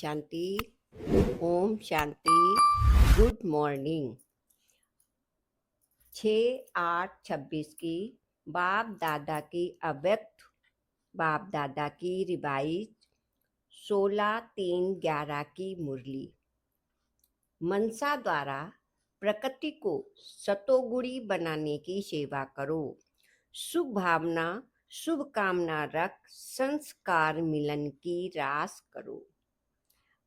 शांति। Om Shanti. Good morning. 6/8/26 की बाप दादा की अव्यक्त बाप दादा की रिवाइज 16/3/11 की मुरली। मनसा द्वारा प्रकृति को सतोगुणी बनाने की सेवा करो। शुभ भावना शुभ कामना रख संस्कार मिलन की रास करो।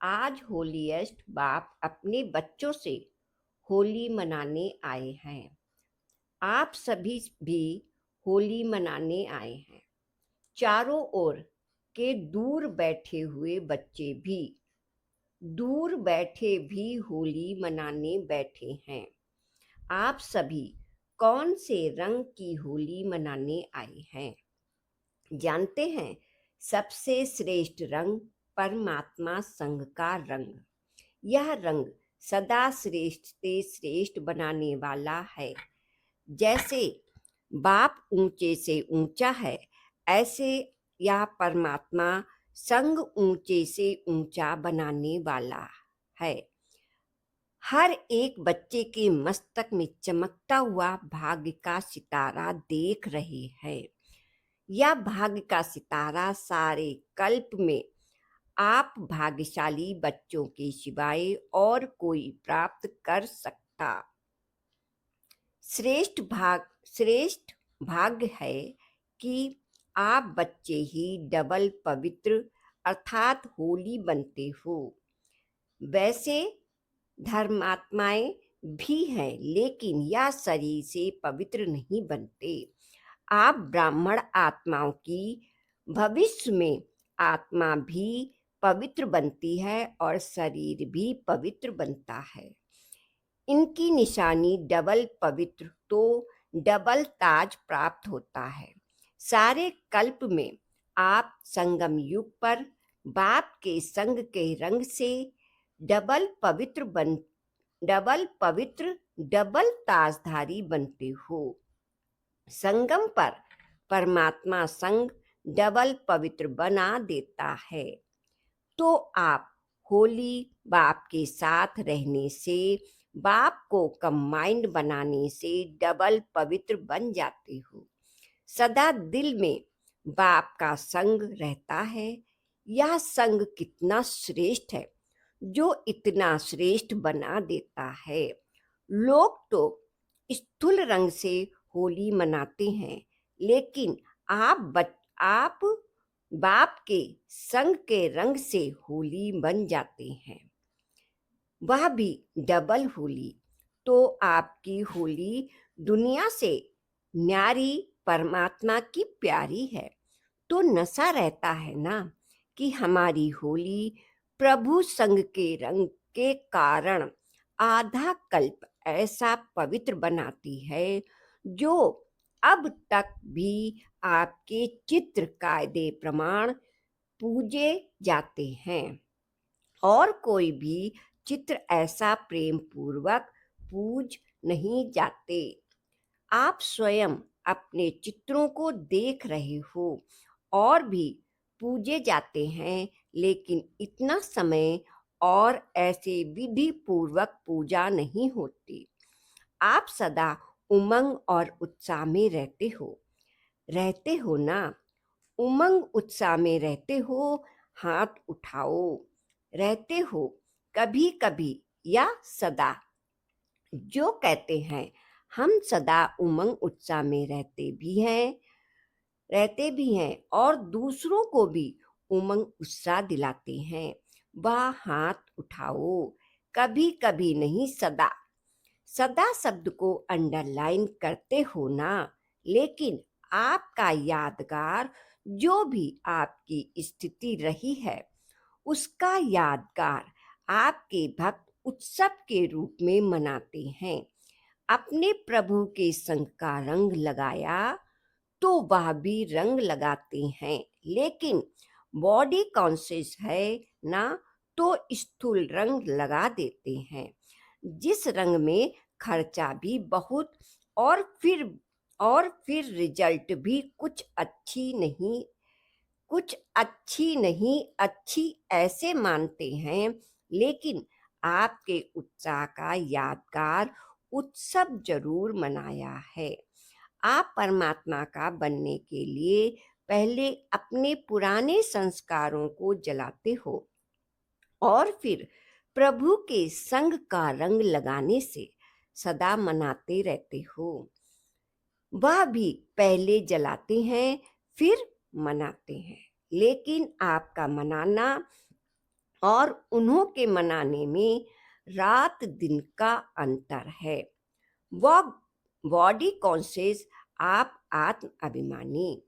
आज होलीएस्ट बाप अपने बच्चों से होली मनाने आए हैं। आप सभी भी होली मनाने आए हैं। चारों ओर के दूर बैठे हुए बच्चे भी दूर बैठे भी होली मनाने बैठे हैं। आप सभी कौन से रंग की होली मनाने आए हैं? जानते हैं, सबसे श्रेष्ठ रंग परमात्मा संग का रंग। यह रंग सदा श्रेष्ठ से श्रेष्ठ बनाने वाला है। जैसे बाप ऊंचे से ऊंचा है, ऐसे यह परमात्मा संग ऊंचे से ऊंचा बनाने वाला है। हर एक बच्चे के मस्तक में चमकता हुआ भाग्य का सितारा देख रहे हैं। यह भाग्य का सितारा सारे कल्प में आप भाग्यशाली बच्चों के सिवाय और कोई प्राप्त कर सकता। श्रेष्ठ भाग्य है कि आप बच्चे ही डबल पवित्र अर्थात होली बनते हो। वैसे धर्मात्माएं भी हैं, लेकिन यह शरीर से पवित्र नहीं बनते। आप ब्राह्मण आत्माओं की भविष्य में आत्मा भी पवित्र बनती है और शरीर भी पवित्र बनता है। इनकी निशानी डबल पवित्र तो डबल ताज प्राप्त होता है। सारे कल्प में आप संगम युग पर बाप के संग के रंग से डबल पवित्र डबल ताजधारी बनते हो। संगम पर परमात्मा संग डबल पवित्र बना देता है। तो आप होली बाप के साथ रहने से, बाप को कंबाइंड बनाने से डबल पवित्र बन जाते हो। सदा दिल में बाप का संग रहता है। यह संग कितना श्रेष्ठ है, जो इतना श्रेष्ठ बना देता है। लोग तो स्थूल रंग से होली मनाते हैं, लेकिन आप बाप के संग के रंग से होली बन जाते हैं, वह भी डबल होली। तो आपकी होली दुनिया से न्यारी परमात्मा की प्यारी है। तो नशा रहता है ना कि हमारी होली प्रभु संग के रंग के कारण आधा कल्प ऐसा पवित्र बनाती है, जो अब तक भी आपके चित्र कायदे प्रमाण पूजे जाते हैं और कोई भी चित्र ऐसा प्रेम पूर्वक पूज नहीं जाते। आप स्वयं अपने चित्रों को देख रहे हो और भी पूजे जाते हैं, लेकिन इतना समय और ऐसे विधि पूर्वक पूजा नहीं होती। आप सदा उमंग और उत्साह में रहते हो ना? उमंग उत्साह में रहते हो, हाथ उठाओ। रहते हो कभी कभी या सदा? जो कहते हैं हम सदा उमंग उत्साह में रहते भी हैं और दूसरों को भी उमंग उत्साह दिलाते हैं, वह हाथ उठाओ। कभी कभी नहीं, सदा। सदा शब्द को अंडरलाइन करते हो ना? लेकिन आपका यादगार जो भी आपकी स्थिति रही है, उसका यादगार आपके भक्त उत्सव के रूप में मनाते हैं। अपने प्रभु के संग का रंग लगाया तो वह भी रंग लगाते हैं, लेकिन बॉडी कॉन्शियस है ना, तो स्थूल रंग लगा देते हैं, जिस रंग में खर्चा भी बहुत और फिर रिजल्ट भी कुछ अच्छी नहीं कुछ अच्छी नहीं अच्छी ऐसे मानते हैं, लेकिन आपके उत्साह का यादगार उत्सव जरूर मनाया है। आप परमात्मा का बनने के लिए पहले अपने पुराने संस्कारों को जलाते हो और फिर प्रभु के संग का रंग लगाने से सदा मनाते रहते हो। वह भी पहले जलाते हैं फिर मनाते हैं, लेकिन आपका मनाना और उन्हों के मनाने में रात दिन का अंतर है। वह बॉडी कॉन्शियस, आप आत्म अभिमानी।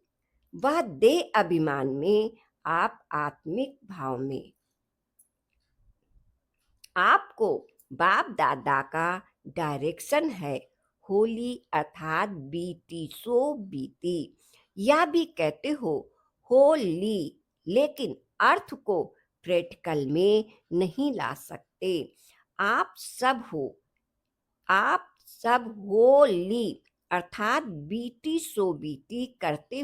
वह देह अभिमान में, आप आत्मिक भाव में। आपको बाप दादा का डायरेक्शन है, होली अर्थात बीती सो बीती, या भी कहते हो होली, लेकिन अर्थ को प्रैक्टिकल में नहीं ला सकते। आप सब हो, आप सब होली अर्थात बीती सो बीती करते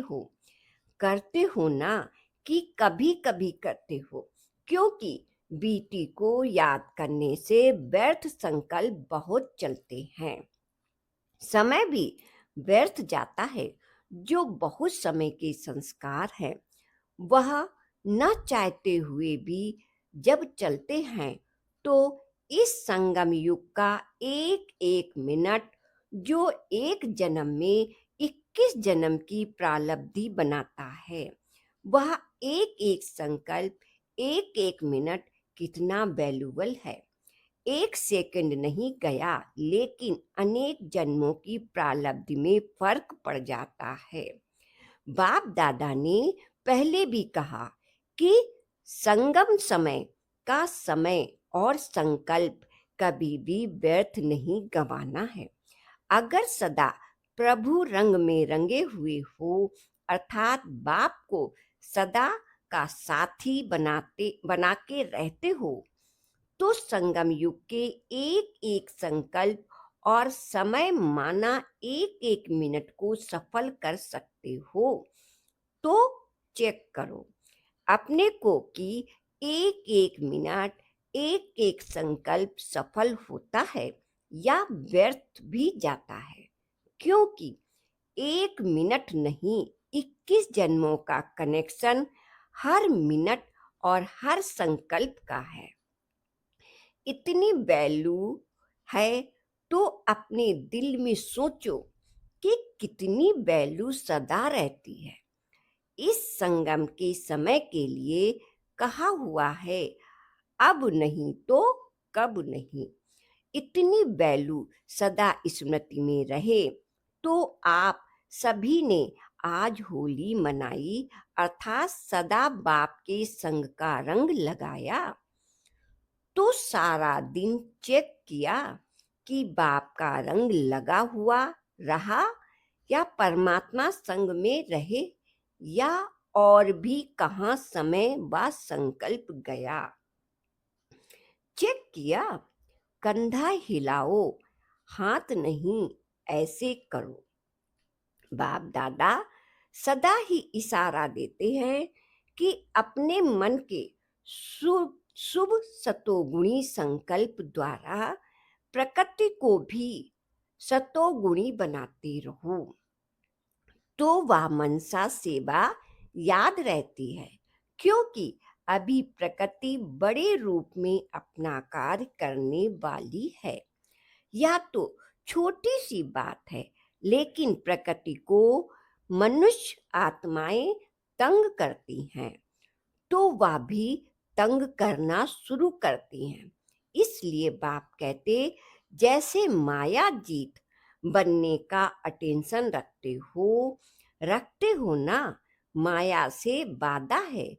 हो ना, कि कभी कभी करते हो, क्योंकि बीती को याद करने से व्यर्थ संकल्प बहुत चलते हैं। समय भी व्यर्थ जाता है। जो बहुत समय के संस्कार है, वह न चाहते हुए भी जब चलते हैं, तो इस संगम युग का एक एक मिनट, जो एक जन्म में 21 जन्म की प्रालब्धि बनाता है, वह एक एक संकल्प, एक एक मिनट कितना वैल्यूबल है। एक सेकंड नहीं गया, लेकिन अनेक जन्मों की प्रालब्धि में फर्क पड़ जाता है। बाप दादा ने पहले भी कहा कि संगम समय का समय और संकल्प कभी भी व्यर्थ नहीं गंवाना है। अगर सदा प्रभु रंग में रंगे हुए हो, अर्थात बाप को सदा का साथी बना के रहते हो, तो संगम युग के एक एक संकल्प और समय माना एक एक मिनट को सफल कर सकते हो। तो चेक करो अपने को कि एक एक मिनट, एक एक संकल्प सफल होता है या व्यर्थ भी जाता है, क्योंकि एक मिनट नहीं, 21 जन्मों का कनेक्शन हर मिनट और हर संकल्प का है। इतनी वैल्यू है तो अपने दिल में सोचो कि कितनी वैल्यू सदा रहती है। इस संगम के समय के लिए कहा हुआ है, अब नहीं तो कब नहीं। इतनी वैल्यू सदा स्मृति में रहे, तो आप सभी ने आज होली मनाई, अर्थात सदा बाप के संग का रंग लगाया। तो सारा दिन चेक किया कि बाप का रंग लगा हुआ रहा या परमात्मा संग में रहे, या और भी कहाँ समय व संकल्प गया। चेक किया, कंधा हिलाओ, हाथ नहीं, ऐसे करो। बाप दादा सदा ही इशारा देते हैं कि अपने मन के शुभ शुभ सतोगुणी संकल्प द्वारा प्रकृति को भी सतोगुणी बनाते रहो, तो वह मनसा सेवा याद रहती है। क्योंकि अभी प्रकृति बड़े रूप में अपना कार्य करने वाली है। यह तो छोटी सी बात है, लेकिन प्रकृति को मनुष्य आत्माएं तंग करती हैं, तो वह भी तंग करना शुरू करती हैं। इसलिए बाप कहते, जैसे माया जीत बनने का अटेंशन रखते हो ना, माया से वादा है,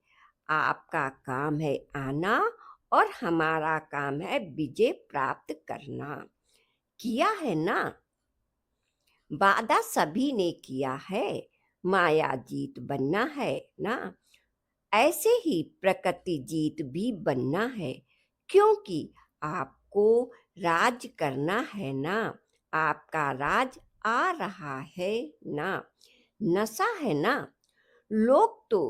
आपका काम है आना और हमारा काम है विजय प्राप्त करना। किया है ना, वादा सभी ने किया है, माया जीत बनना है ना। ऐसे ही प्रकृति जीत भी बनना है, क्योंकि आपको राज करना है ना। आपका राज आ रहा है ना, नशा है ना। लोग तो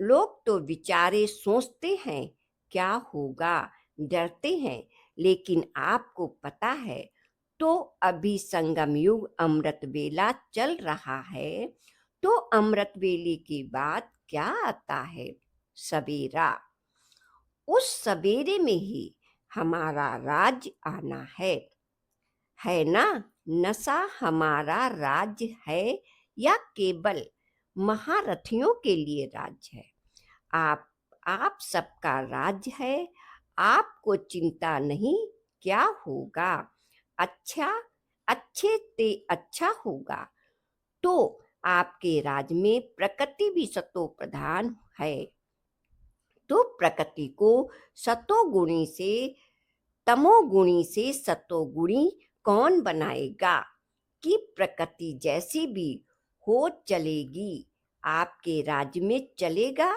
लोग तो विचारे सोचते हैं क्या होगा, डरते हैं, लेकिन आपको पता है तो अभी संगम युग अमृत वेला चल रहा है। तो अमृत वेले के बाद क्या आता है? सवेरा। उस सवेरे में ही हमारा राज्य आना है ना? नशा हमारा राज्य है या केवल महारथियों के लिए राज्य है? आप आप सबका राज्य है। आपको चिंता नहीं क्या होगा। अच्छा, अच्छे ते अच्छा होगा। तो आपके राज्य में प्रकृति भी सतो प्रधान है। तो प्रकृति को सतोगुणी से तमोगुणी से सतोगुणी कौन बनाएगा? कि प्रकृति जैसी भी हो चलेगी। आपके राज्य में चलेगा?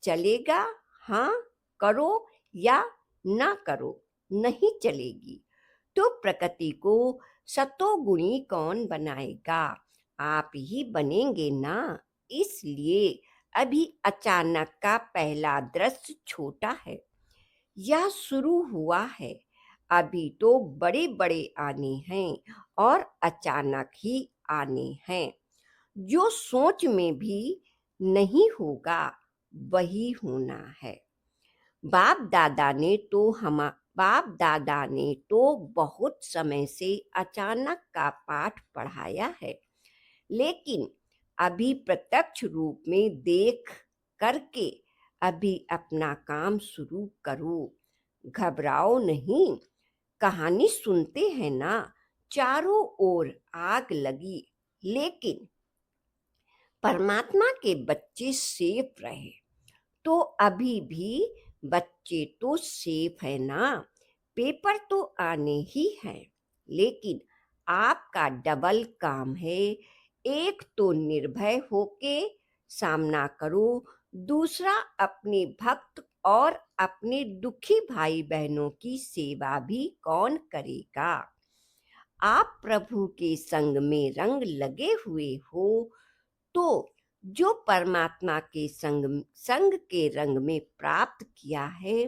चलेगा? हाँ करो या ना करो, नहीं चलेगी। तो प्रकृति को सतोगुणी कौन बनाएगा? आप ही बनेंगे ना। इसलिए अभी अचानक का पहला दृश्य छोटा है, यह शुरू हुआ है। अभी तो बड़े बड़े आने हैं और अचानक ही आने हैं। जो सोच में भी नहीं होगा वही होना है। बाप दादा ने तो बहुत समय से अचानक का पाठ पढ़ाया है, लेकिन अभी प्रत्यक्ष रूप में देख करके अभी अपना काम शुरू करो। घबराओ नहीं। कहानी सुनते हैं ना, चारों ओर आग लगी, लेकिन परमात्मा के बच्चे सेफ रहे। तो अभी भी बच्चे तो सेफ है ना। पेपर तो आने ही हैं, लेकिन आपका डबल काम है। एक तो निर्भय होके सामना करो, दूसरा अपने भक्त और अपने दुखी भाई बहनों की सेवा भी कौन करेगा? आप प्रभु के संग में रंग लगे हुए हो, तो जो परमात्मा के संग के रंग में प्राप्त किया है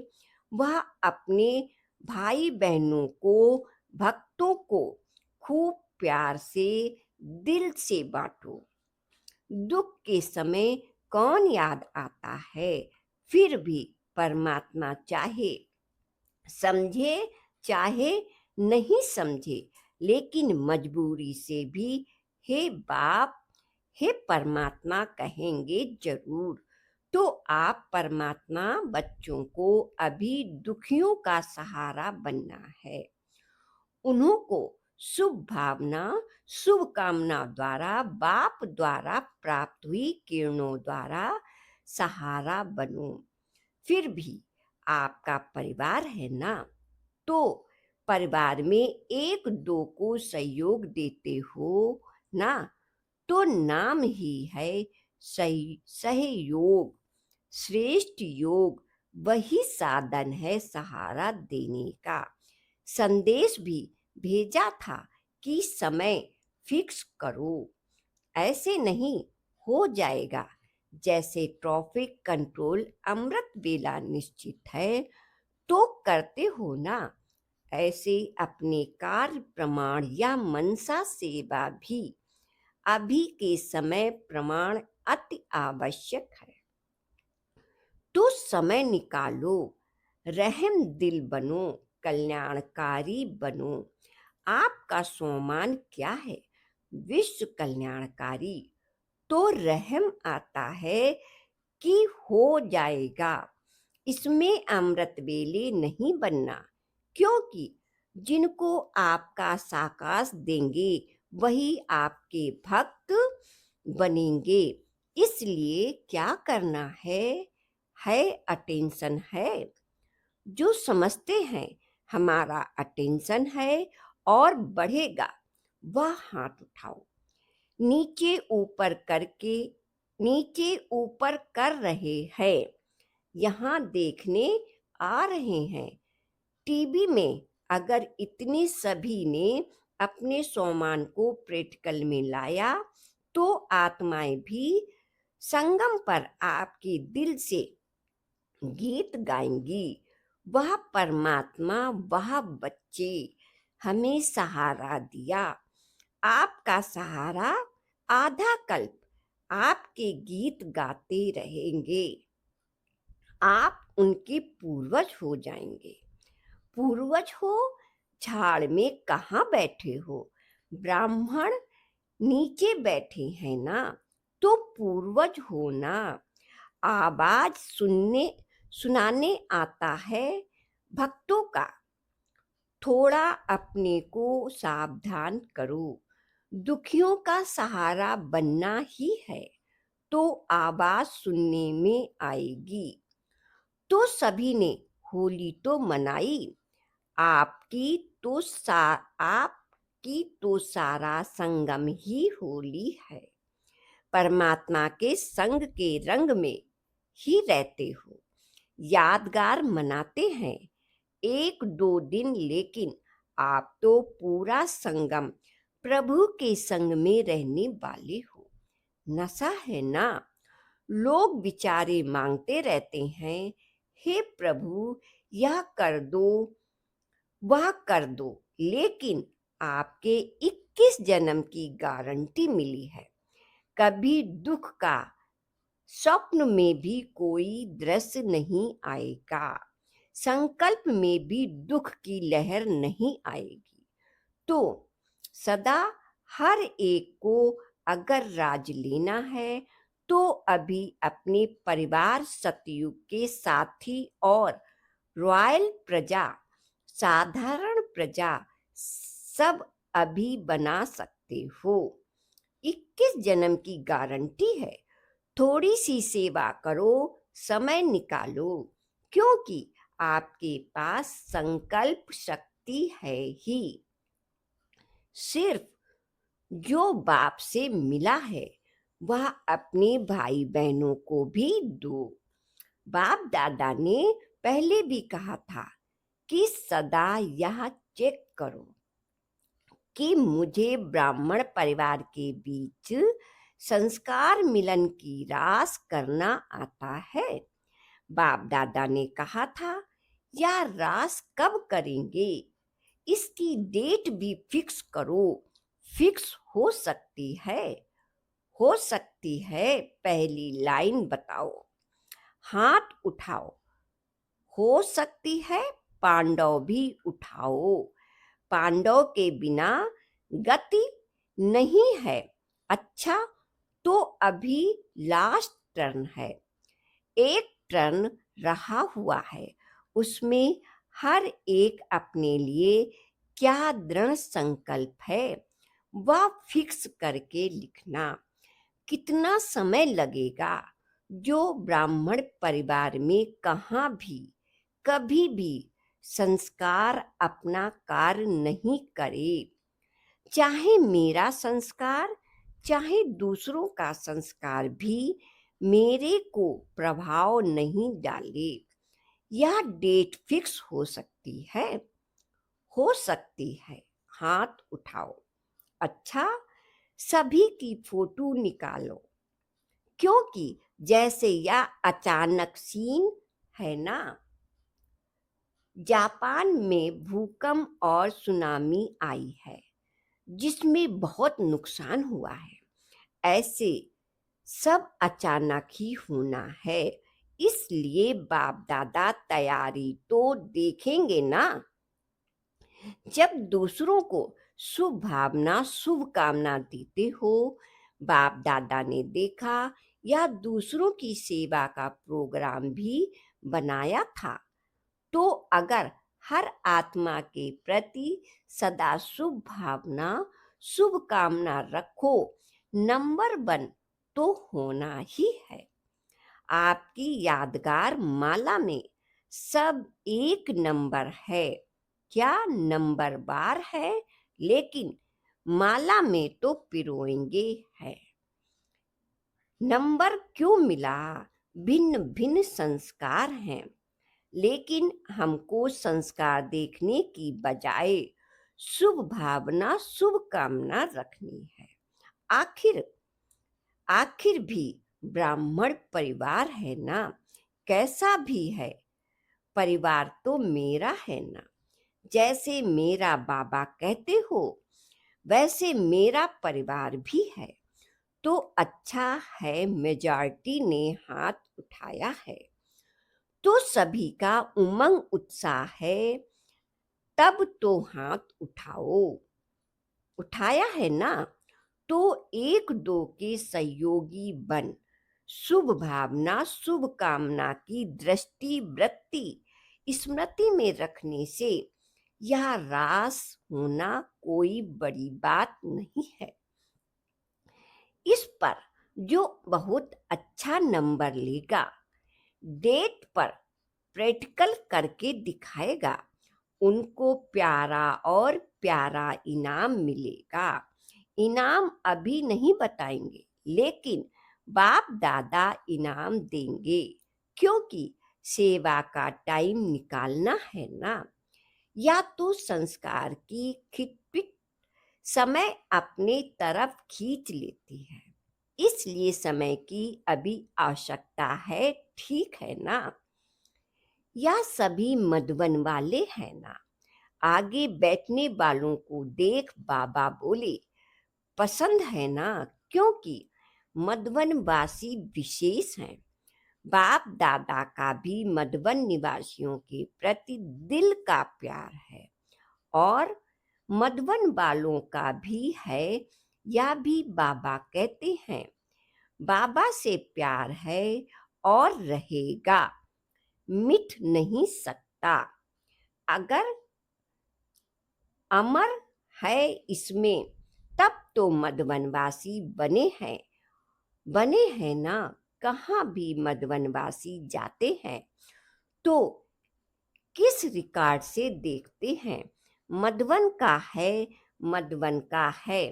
वह अपने भाई बहनों को, भक्तों को खूब प्यार से दिल से बांटो। दुख के समय कौन याद आता है? फिर भी परमात्मा चाहे समझे चाहे नहीं समझे, लेकिन मजबूरी से भी हे बाप, हे परमात्मा कहेंगे जरूर। तो आप परमात्मा बच्चों को अभी दुखियों का सहारा बनना है। उन्हों को शुभ भावना, शुभ कामना द्वारा, बाप द्वारा प्राप्त हुई किरणों द्वारा सहारा बनो। फिर भी आपका परिवार है ना, तो परिवार में एक दो को सहयोग देते हो ना, तो नाम ही है सहयोग। श्रेष्ठ योग वही साधन है सहारा देने का। संदेश भी भेजा था कि समय फिक्स करो, ऐसे नहीं हो जाएगा। जैसे ट्रैफिक कंट्रोल अमृत वेला निश्चित है तो करते हो ना, ऐसे अपने कार्य प्रमाण या मनसा सेवा भी अभी के समय प्रमाण अति आवश्यक है। तो समय निकालो, रहम दिल बनो, कल्याणकारी बनो। आपका सोमान क्या है? विश्व कल्याणकारी। तो रहम आता है कि हो जाएगा। इसमें अमृत वेले नहीं बनना, क्योंकि जिनको आपका साकाश देंगे वही आपके भक्त बनेंगे। इसलिए क्या करना है अटेंशन है। जो समझते हैं हमारा अटेंशन है और बढ़ेगा, वह हाथ उठाओ। नीचे ऊपर करके नीचे ऊपर कर रहे हैं, यहाँ देखने आ रहे हैं। टीवी में अगर इतने सभी ने अपने सोमान को प्रैक्टिकल में लाया तो आत्माएं भी संगम पर आपके दिल से गीत गाएंगी। वह परमात्मा, वह बच्चे हमें सहारा दिया। आपका सहारा आधा कल्प आपके गीत गाते रहेंगे। आप उनके पूर्वज हो जाएंगे। पूर्वज हो, झाड़ में कहाँ बैठे हो? ब्राह्मण नीचे बैठे हैं ना, तो पूर्वज हो ना। आवाज सुनाने आता है भक्तों का। थोड़ा अपने को सावधान करो। दुखियों का सहारा बनना ही है, तो आवाज सुनने में आएगी। तो सभी ने होली तो मनाई। आपकी तो सा आपकी तो सारा संगम ही होली है। परमात्मा के संग के रंग में ही रहते हो। यादगार मनाते हैं 1-2 दिन, लेकिन आप तो पूरा संगम प्रभु के संग में रहने वाले हो। नशा है ना। लोग बेचारे मांगते रहते हैं, हे प्रभु यह कर दो, वह कर दो, लेकिन आपके 21 जन्म की गारंटी मिली है। कभी दुख का स्वप्न में भी कोई दृश्य नहीं आएगा। संकल्प में भी दुख की लहर नहीं आएगी। तो सदा हर एक को अगर राज लेना है, तो अभी अपने परिवार, सतयुग के साथी और रॉयल प्रजा, साधारण प्रजा सब अभी बना सकते हो। 21 जन्म की गारंटी है। थोड़ी सी सेवा करो, समय निकालो, क्योंकि आपके पास संकल्प शक्ति है ही। सिर्फ जो बाप से मिला है वह अपने भाई बहनों को भी दो। बाप दादा ने पहले भी कहा था कि सदा यह चेक करो कि मुझे ब्राह्मण परिवार के बीच संस्कार मिलन की रास करना आता है। बाप दादा ने कहा था, यह रास कब करेंगे, इसकी डेट भी फिक्स करो। फिक्स हो सकती है, हो सकती है। पहली लाइन बताओ, हाथ उठाओ। हो सकती है, पांडव भी उठाओ। पांडव के बिना गति नहीं है। अच्छा, तो अभी लास्ट टर्न है। एक टर्न रहा हुआ है, उसमें हर एक अपने लिए क्या दृढ़ संकल्प है वह फिक्स करके लिखना। कितना समय लगेगा? जो ब्राह्मण परिवार में कहाँ भी कभी भी संस्कार अपना कार्य नहीं करे, चाहे मेरा संस्कार चाहे दूसरों का संस्कार भी मेरे को प्रभाव नहीं डाले। यह डेट फिक्स हो सकती है, हो सकती है। हाथ उठाओ। अच्छा, सभी की फोटो निकालो, क्योंकि जैसे यह अचानक सीन है ना। जापान में भूकंप और सुनामी आई है, जिसमें बहुत नुकसान हुआ है। ऐसे सब अचानक ही होना है, इसलिए बाप दादा तैयारी तो देखेंगे ना। जब दूसरों को शुभ भावना, शुभ कामना देते हो, बाप दादा ने देखा या दूसरों की सेवा का प्रोग्राम भी बनाया था। तो अगर हर आत्मा के प्रति सदा शुभ भावना, शुभ कामना रखो, नंबर 1 तो होना ही है। आपकी यादगार माला में सब 1 नंबर है। क्या नंबर बार है, लेकिन माला में तो पिरोएंगे है। नंबर क्यों मिला? भिन्न भिन्न संस्कार हैं, लेकिन हमको संस्कार देखने की बजाय शुभ भावना, शुभ कामना रखनी है। आखिर भी ब्राह्मण परिवार है ना, कैसा भी है, परिवार तो मेरा है ना। जैसे मेरा बाबा कहते हो वैसे मेरा परिवार भी है। तो अच्छा है मेजॉरिटी ने हाथ उठाया है, तो सभी का उमंग उत्साह है, तब तो हाथ उठाओ। उठाया है ना, तो एक दो के सहयोगी बन शुभ भावना शुभ कामना की दृष्टि वृत्ति स्मृति में रखने से यह रास होना कोई बड़ी बात नहीं है। इस पर जो बहुत अच्छा नंबर लेगा, डेट पर प्रैक्टिकल करके दिखाएगा, उनको प्यारा और प्यारा इनाम मिलेगा। इनाम अभी नहीं बताएंगे, लेकिन बाप दादा इनाम देंगे, क्योंकि सेवा का टाइम निकालना है ना। या तो संस्कार की खिटपिट समय अपने तरफ खींच लेती है, इसलिए समय की अभी आवश्यकता है, ठीक है ना। या सभी मधुबन वाले हैं ना। आगे बैठने वालों को देख बाबा बोले, पसंद है ना, क्योंकि मधुबन वासी विशेष हैं। बाप दादा का भी मधुबन निवासियों के प्रति दिल का प्यार है, और मधुबन वालों का भी है। या भी बाबा कहते हैं, बाबा से प्यार है और रहेगा, मिट नहीं सकता। अगर अमर है इसमें, तब तो मधुबनवासी बने हैं ना। कहाँ भी मधुबनवासी जाते हैं तो किस रिकॉर्ड से देखते हैं, मधुबन का है, मधुबन का है।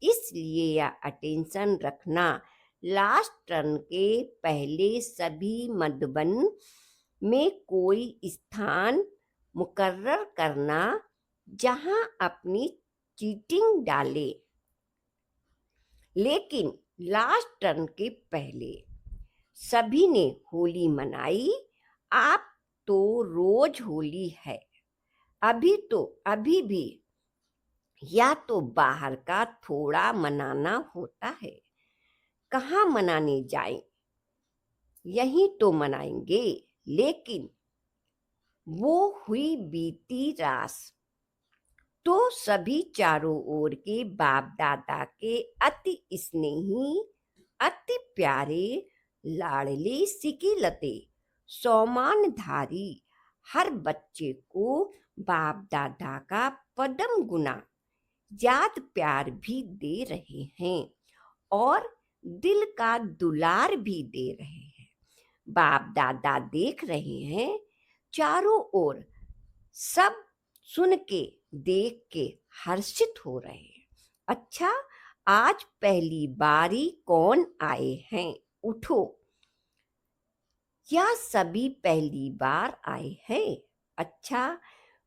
इसलिए यह अटेंशन रखना, लास्ट टर्न के पहले सभी मधुबन में कोई स्थान मुकर्रर करना जहां अपनी चीटिंग डाले। लेकिन लास्ट टर्न के पहले सभी ने होली मनाई। आप तो रोज होली है, अभी भी या तो बाहर का थोड़ा मनाना होता है। कहाँ मनाने जाएं, यहीं तो मनाएंगे। लेकिन वो हुई बीती रास, तो सभी चारों ओर के बाप दादा के अति स्नेही, अति प्यारे, लाडले सिकिलते सौमानधारी हर बच्चे को बाप दादा का पदम गुना याद प्यार भी दे रहे हैं, और दिल का दुलार भी दे रहे हैं। बाप दादा देख रहे हैं, चारों ओर सब सुन के देख के हर्षित हो रहे हैं। अच्छा, आज पहली बारी कौन आए हैं, उठो। या सभी पहली बार आए हैं? अच्छा,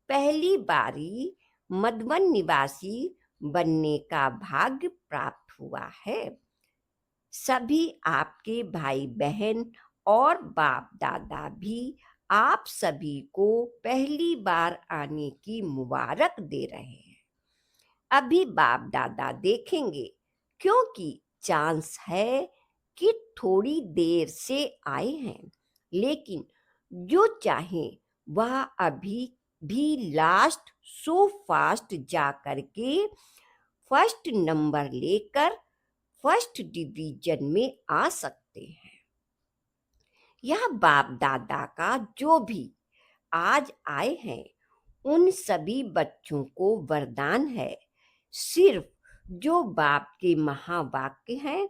पहली बारी मधुबन निवासी बनने का भाग्य प्राप्त हुआ है। सभी आपके भाई बहन और बाप दादा भी आप सभी को पहली बार आने की मुबारक दे रहे हैं। अभी बाप दादा देखेंगे, क्योंकि चांस है कि थोड़ी देर से आए हैं, लेकिन जो चाहे वह अभी भी लास्ट सो फास्ट जा करके फर्स्ट नंबर लेकर फर्स्ट डिवीजन में आ सकते हैं। यह बाप दादा का जो भी आज आए हैं, उन सभी बच्चों को वरदान है। सिर्फ जो बाप के महावाक्य हैं,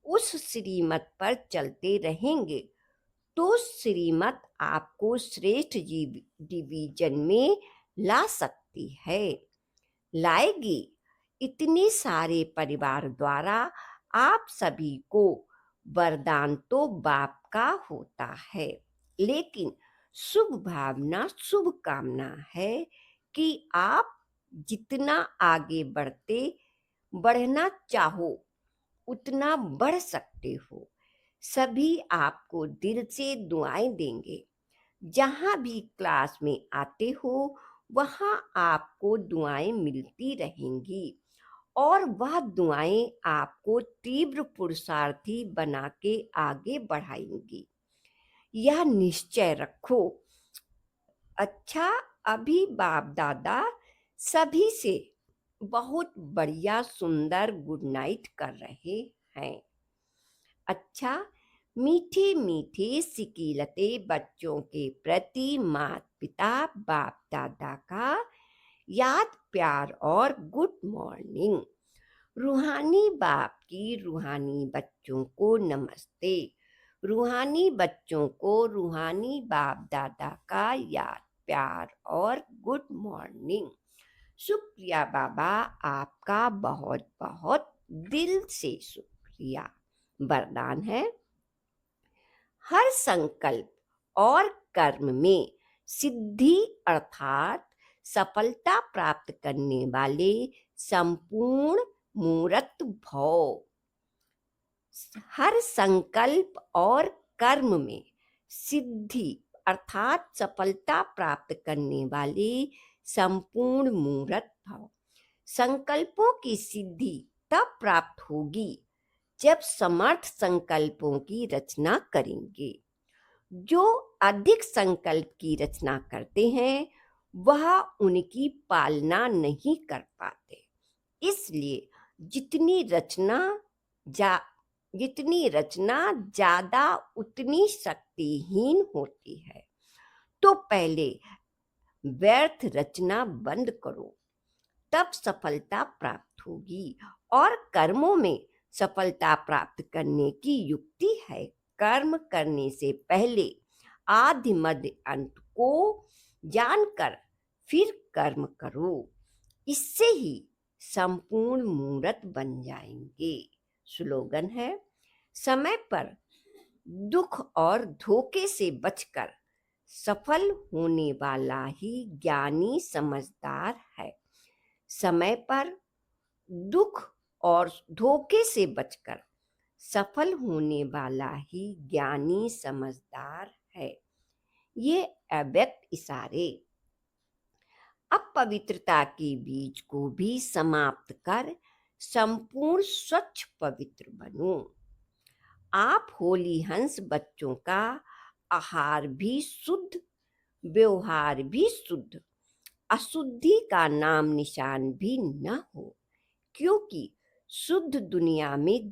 उस श्रीमत पर चलते रहेंगे, तो श्रीमत आपको श्रेष्ठ डिवीजन में ला सकती है, लाएगी। इतने सारे परिवार द्वारा आप सभी को वरदान तो बाप का होता है, लेकिन शुभ भावना शुभ कामना है कि आप जितना आगे बढ़ना चाहो उतना बढ़ सकते हो। सभी आपको दिल से दुआएं देंगे। जहाँ भी क्लास में आते हो वहाँ आपको दुआएं मिलती रहेंगी और वह दुआएं आपको तीव्र पुरुषार्थी बना के आगे बढ़ाएंगी। यह निश्चय रखो। अच्छा, अभी बाप दादा सभी से बहुत बढ़िया सुंदर गुड नाइट कर रहे हैं। अच्छा, मीठे मीठे सिकीलते बच्चों के प्रति माता पिता बाप दादा का याद प्यार और गुड मॉर्निंग। रूहानी बाप की रूहानी बच्चों को नमस्ते। रूहानी बच्चों को रूहानी बाप दादा का याद प्यार और गुड मॉर्निंग। शुक्रिया बाबा, आपका बहुत बहुत दिल से शुक्रिया। वरदान है, हर संकल्प और कर्म में सिद्धि अर्थात सफलता प्राप्त करने वाले संपूर्ण मूर्त भव। हर संकल्प और कर्म में सिद्धि अर्थात सफलता प्राप्त करने वाले संपूर्ण मूर्त भव। संकल्पों की सिद्धि तब प्राप्त होगी जब समर्थ संकल्पों की रचना करेंगे। जो अधिक संकल्प की रचना करते हैं वह उनकी पालना नहीं कर पाते। इसलिए जितनी रचना ज्यादा उतनी शक्तिहीन होती है। तो पहले व्यर्थ रचना बंद करो, तब सफलता प्राप्त होगी। और कर्मों में सफलता प्राप्त करने की युक्ति है, कर्म करने से पहले आदि मध्य अंत को जानकर फिर कर्म करो। इससे ही संपूर्ण मूर्त बन जाएंगे। स्लोगन है, समय पर दुख और धोखे से बचकर सफल होने वाला ही ज्ञानी समझदार है। समय पर दुख और धोखे से बचकर सफल होने वाला ही ज्ञानी समझदार है। ये अव्यक्त इशारे। अब पवित्रता के बीज को भी समाप्त कर संपूर्ण स्वच्छ पवित्र बनो। आप होली हंस बच्चों का आहार भी शुद्ध, व्यवहार भी शुद्ध, अशुद्धि का नाम निशान भी न हो, क्योंकि शुद्ध दुनिया में